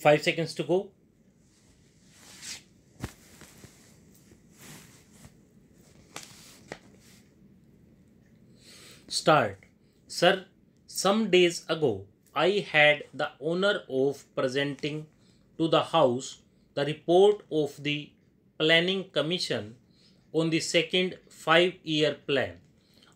5 seconds to go. Start. Sir, some days ago I had the honor of presenting to the House the report of the Planning Commission on the second 5-year plan.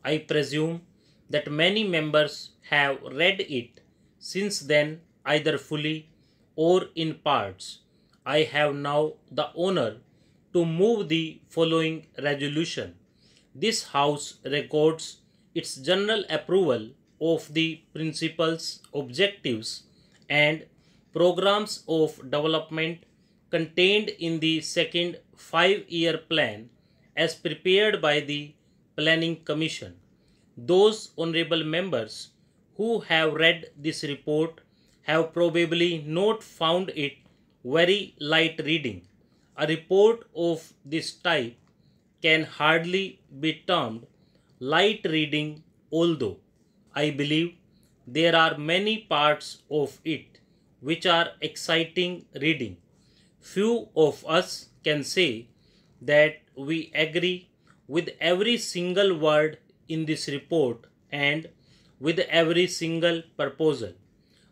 I presume that many members have read it since then, either fully or in parts. I have now the honor to move the following resolution. This House records its general approval of the principles, objectives, and programs of development contained in the second 5-year plan as prepared by the Planning Commission. Those honorable members who have read this report have probably not found it very light reading. A report of this type can hardly be termed light reading, although I believe there are many parts of it which are exciting reading. Few of us can say that we agree with every single word in this report and with every single proposal.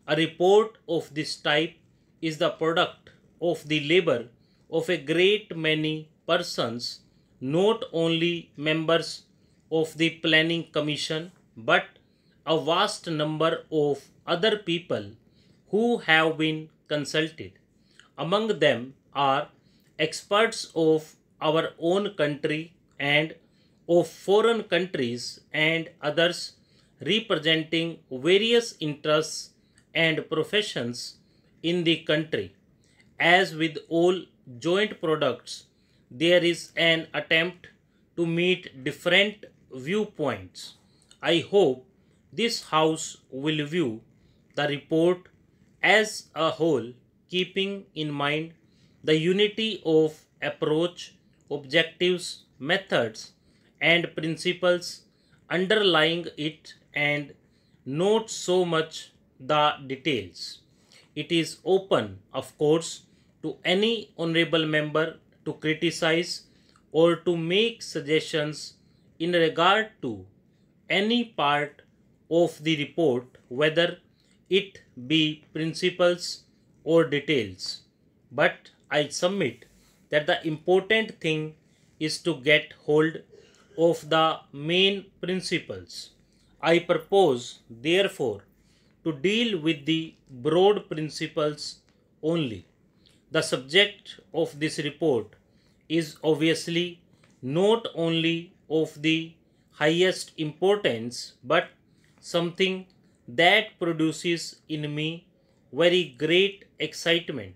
A report of this type is the product of the labor of a great many persons, not only members of the Planning Commission, but a vast number of other people who have been consulted. Among them are experts of our own country and of foreign countries and others representing various interests and professions in the country. As with all joint products, there is an attempt to meet different viewpoints. I hope this House will view the report as a whole, keeping in mind the unity of approach, objectives, methods, and principles underlying it, and not so much the details. It is open, of course, to any honorable member to criticize or to make suggestions in regard to any part of the report, whether it be principles or details. But I submit that the important thing is to get hold of the main principles. I propose, therefore, to deal with the broad principles only. The subject of this report is obviously not only of the highest importance, but something that produces in me very great excitement.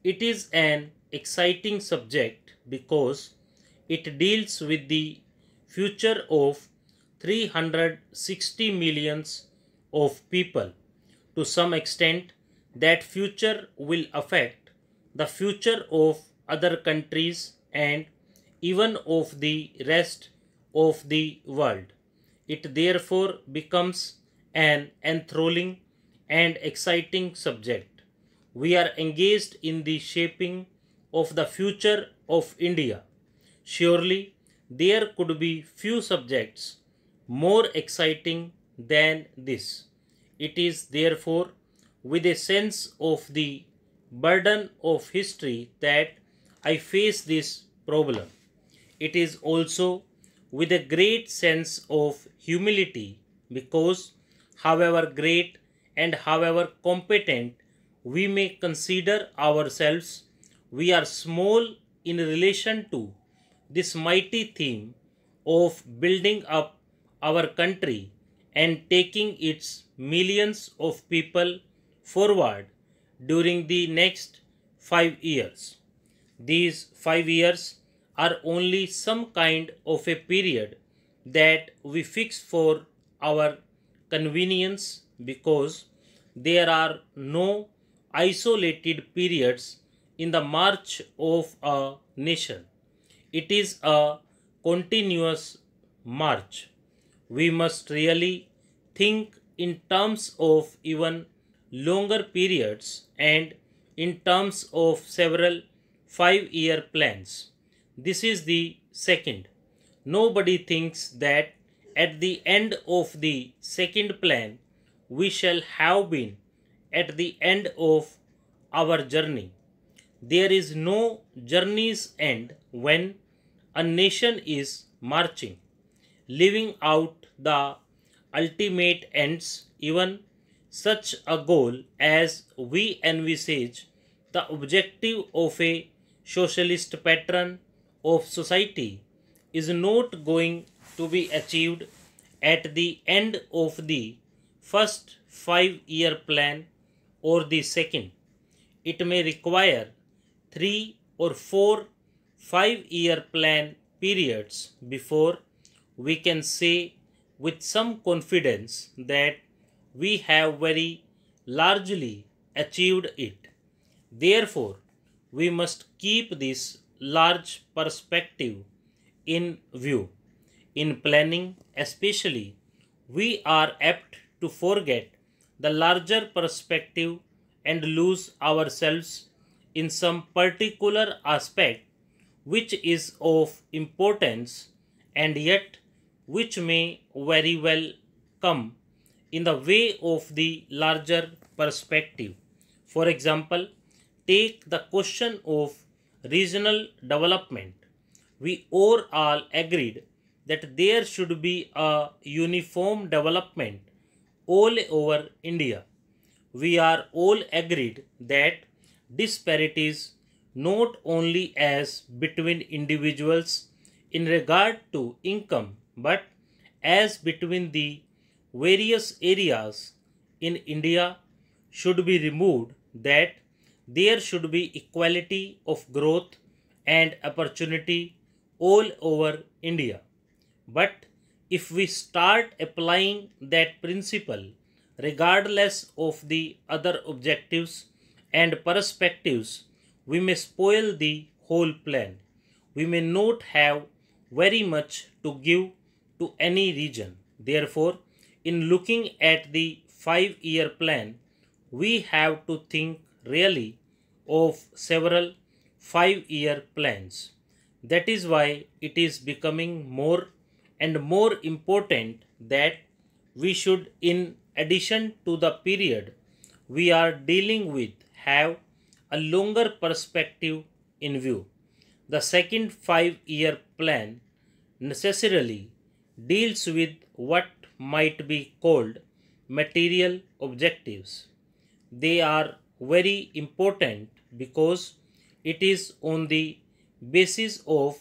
It is an exciting subject because it deals with the future of 360 millions of people. To some extent, that future will affect the future of other countries and even of the rest of the world. It therefore becomes an enthralling and exciting subject. We are engaged in the shaping of the future of India. Surely there could be few subjects more exciting than this. It is therefore with a sense of the burden of history that I face this problem. It is also with a great sense of humility because, however great and however competent we may consider ourselves, we are small in relation to this mighty theme of building up our country and taking its millions of people forward during the next 5 years. These 5 years are only some kind of a period that we fix for our convenience because there are no isolated periods in the march of a nation. It is a continuous march. We must really think in terms of even longer periods and in terms of several 5-year plans. This is the second. Nobody thinks that at the end of the second plan we shall have been at the end of our journey. There is no journey's end when a nation is marching, living out the ultimate ends. Even such a goal as we envisage, the objective of a socialist pattern of society, is not going to be achieved at the end of the first 5-year plan or the second. It may require 3 or 4 5-year plan periods before we can say with some confidence that we have very largely achieved it. Therefore, we must keep this large perspective in view. In planning, especially, we are apt to forget the larger perspective and lose ourselves in some particular aspect which is of importance and yet which may very well come in the way of the larger perspective. For example, take the question of regional development. We all agreed that there should be a uniform development all over India. We are all agreed that disparities not only as between individuals in regard to income but as between the various areas in India should be removed, that there should be equality of growth and opportunity all over India. But if we start applying that principle regardless of the other objectives and perspectives, we may spoil the whole plan. We may not have very much to give to any region. Therefore, in looking at the 5-year plan, we have to think really of several 5-year plans. That is why it is becoming more and more important that we should, in addition to the period we are dealing with, have a longer perspective in view. The second 5-year plan necessarily deals with what might be called material objectives. They are very important because it is on the basis of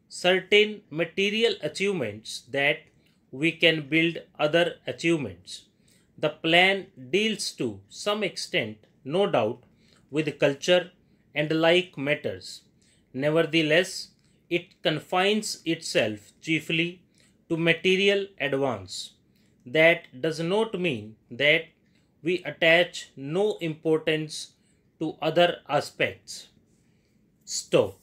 certain material achievements that we can build other achievements. The plan deals to some extent, no doubt, with culture and like matters. Nevertheless, it confines itself chiefly to material advance. That does not mean that we attach no importance to other aspects. Stop.